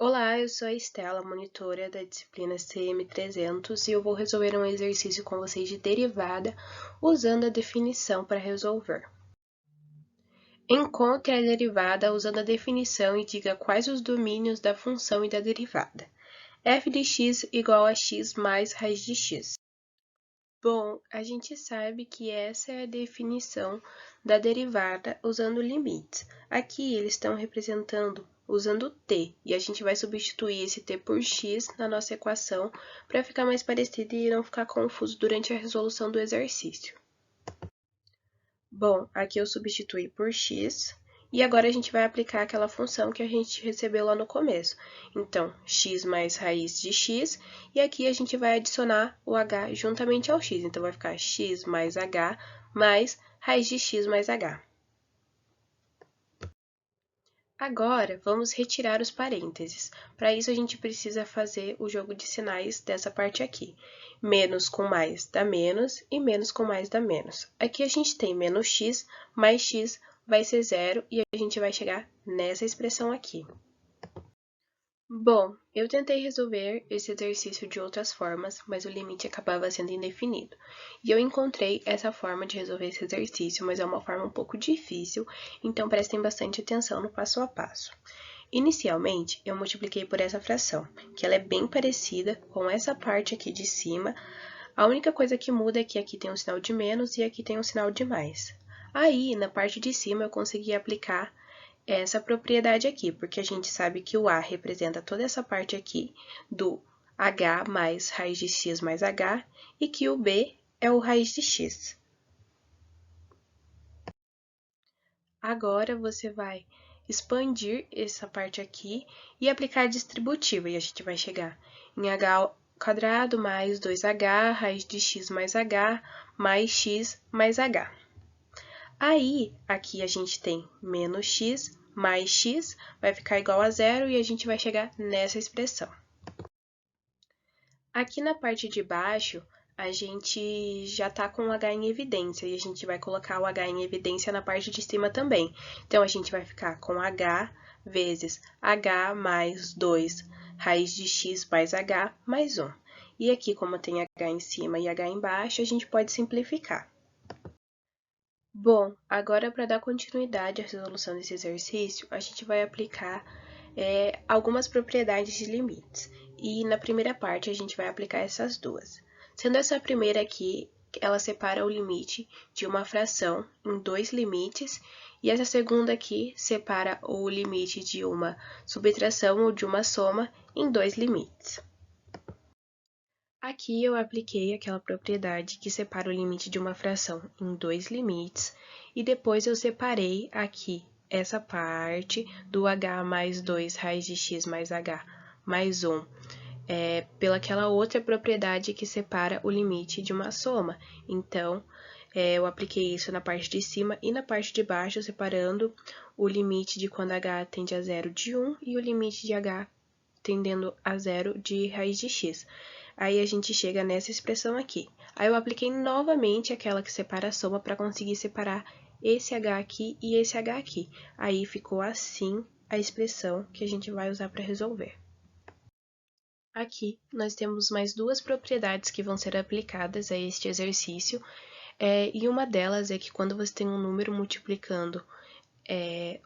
Olá, eu sou a Estela, monitora da disciplina CM300 e eu vou resolver um exercício com vocês de derivada usando a definição para resolver. Encontre a derivada usando a definição e diga quais os domínios da função e da derivada. f de x igual a x mais raiz de x. Bom, a gente sabe que essa é a definição da derivada usando limites. Aqui eles estão representando usando t, e a gente vai substituir esse t por x na nossa equação para ficar mais parecido e não ficar confuso durante a resolução do exercício. Bom, aqui eu substituí por x, e agora a gente vai aplicar aquela função que a gente recebeu lá no começo. Então, x mais raiz de x, e aqui a gente vai adicionar o h juntamente ao x. Então, vai ficar x mais h mais raiz de x mais h. Agora, vamos retirar os parênteses. Para isso, a gente precisa fazer o jogo de sinais dessa parte aqui. Menos com mais dá menos e menos com mais dá menos. Aqui a gente tem menos x, mais x vai ser zero e a gente vai chegar nessa expressão aqui. Bom, eu tentei resolver esse exercício de outras formas, mas o limite acabava sendo indefinido. E eu encontrei essa forma de resolver esse exercício, mas é uma forma um pouco difícil, então prestem bastante atenção no passo a passo. Inicialmente, eu multipliquei por essa fração, que ela é bem parecida com essa parte aqui de cima. A única coisa que muda é que aqui tem um sinal de menos e aqui tem um sinal de mais. Aí, na parte de cima, eu consegui aplicar essa propriedade aqui, porque a gente sabe que o A representa toda essa parte aqui do h mais raiz de x mais h, e que o B é o raiz de x. Agora, você vai expandir essa parte aqui e aplicar a distributiva, e a gente vai chegar em h quadrado mais 2h, raiz de x mais h, mais x mais h. Aí, aqui a gente tem menos x mais x, vai ficar igual a zero e a gente vai chegar nessa expressão. Aqui na parte de baixo, a gente já está com o h em evidência e a gente vai colocar o h em evidência na parte de cima também. Então, a gente vai ficar com h vezes h mais 2 raiz de x mais h mais 1. E aqui, como tem h em cima e h embaixo, a gente pode simplificar. Bom, agora para dar continuidade à resolução desse exercício, a gente vai aplicar algumas propriedades de limites. E na primeira parte a gente vai aplicar essas duas. Sendo essa primeira aqui, ela separa o limite de uma fração em dois limites, e essa segunda aqui separa o limite de uma subtração ou de uma soma em dois limites. Aqui eu apliquei aquela propriedade que separa o limite de uma fração em dois limites, e depois eu separei aqui essa parte do h mais 2 raiz de x mais h mais 1 pelaquela outra propriedade que separa o limite de uma soma. Então, eu apliquei isso na parte de cima e na parte de baixo, separando o limite de quando h tende a zero de 1 e o limite de h tendendo a zero de raiz de x. Aí a gente chega nessa expressão aqui. Aí eu apliquei novamente aquela que separa a soma para conseguir separar esse h aqui e esse h aqui. Aí ficou assim a expressão que a gente vai usar para resolver. Aqui nós temos mais duas propriedades que vão ser aplicadas a este exercício, e uma delas é que quando você tem um número multiplicando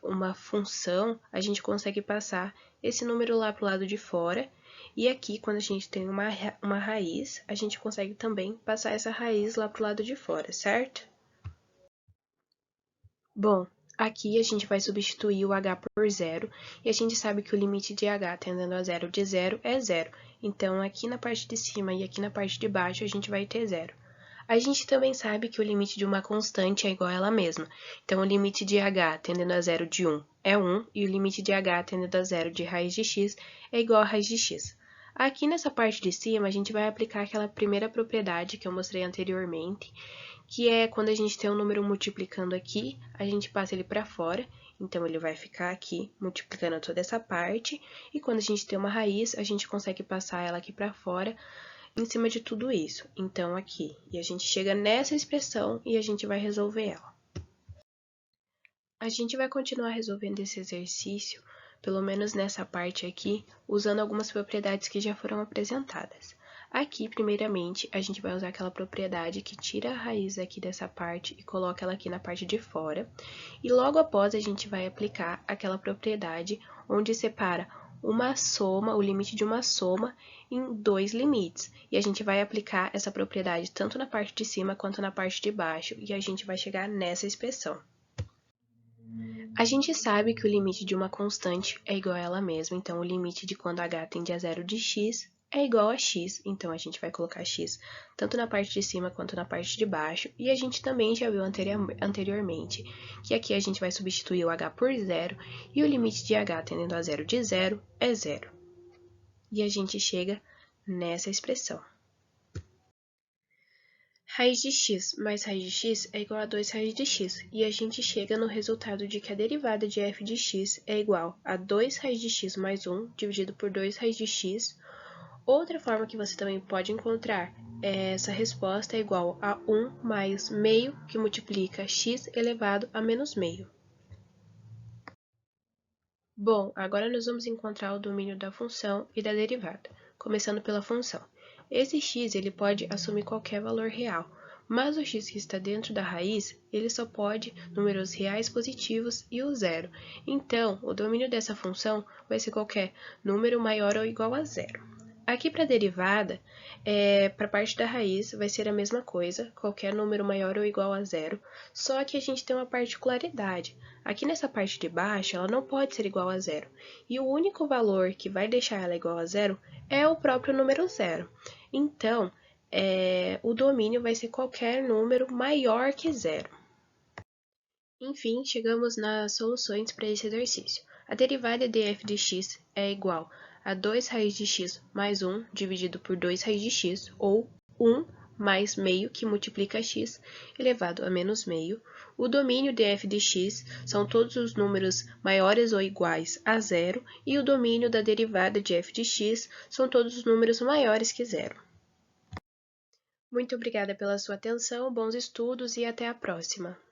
uma função, a gente consegue passar esse número lá para o lado de fora, e aqui, quando a gente tem uma raiz, a gente consegue também passar essa raiz lá para o lado de fora, certo? Bom, aqui a gente vai substituir o h por zero, e a gente sabe que o limite de h tendendo a zero de zero é zero. Então, aqui na parte de cima e aqui na parte de baixo, a gente vai ter zero. A gente também sabe que o limite de uma constante é igual a ela mesma. Então, o limite de h tendendo a zero de 1 é 1, e o limite de h tendendo a zero de raiz de x é igual a raiz de x. Aqui nessa parte de cima, a gente vai aplicar aquela primeira propriedade que eu mostrei anteriormente, que é quando a gente tem um número multiplicando aqui, a gente passa ele para fora, então ele vai ficar aqui multiplicando toda essa parte, e quando a gente tem uma raiz, a gente consegue passar ela aqui para fora, em cima de tudo isso. Então, aqui, e a gente chega nessa expressão e a gente vai resolver ela. A gente vai continuar resolvendo esse exercício pelo menos nessa parte aqui, usando algumas propriedades que já foram apresentadas. Aqui, primeiramente, a gente vai usar aquela propriedade que tira a raiz aqui dessa parte e coloca ela aqui na parte de fora. E logo após, a gente vai aplicar aquela propriedade onde separa uma soma, o limite de uma soma, em dois limites. E a gente vai aplicar essa propriedade tanto na parte de cima quanto na parte de baixo, e a gente vai chegar nessa expressão. A gente sabe que o limite de uma constante é igual a ela mesma, então o limite de quando h tende a zero de x é igual a x, então a gente vai colocar x tanto na parte de cima quanto na parte de baixo, e a gente também já viu anteriormente que aqui a gente vai substituir o h por zero, e o limite de h tendendo a zero de zero é zero. E a gente chega nessa expressão. Raiz de x mais raiz de x é igual a 2 raiz de x, e a gente chega no resultado de que a derivada de f de x é igual a 2 raiz de x mais 1 dividido por 2 raiz de x. Outra forma que você também pode encontrar essa resposta é igual a 1 mais meio, que multiplica x elevado a menos meio. Bom, agora nós vamos encontrar o domínio da função e da derivada, começando pela função. Esse x ele pode assumir qualquer valor real, mas o x que está dentro da raiz, ele só pode números reais positivos e o zero. Então, o domínio dessa função vai ser qualquer número maior ou igual a zero. Aqui para a derivada, para a parte da raiz, vai ser a mesma coisa, qualquer número maior ou igual a zero, só que a gente tem uma particularidade. Aqui nessa parte de baixo, ela não pode ser igual a zero, e o único valor que vai deixar ela igual a zero é o próprio número zero. Então, o domínio vai ser qualquer número maior que zero. Enfim, chegamos nas soluções para esse exercício. A derivada de f de x é igual a 2 raiz de x mais 1 dividido por 2 raiz de x, ou 1 mais meio, que multiplica x elevado a menos meio. O domínio de f de x são todos os números maiores ou iguais a zero, e o domínio da derivada de f de x são todos os números maiores que zero. Muito obrigada pela sua atenção, bons estudos e até a próxima!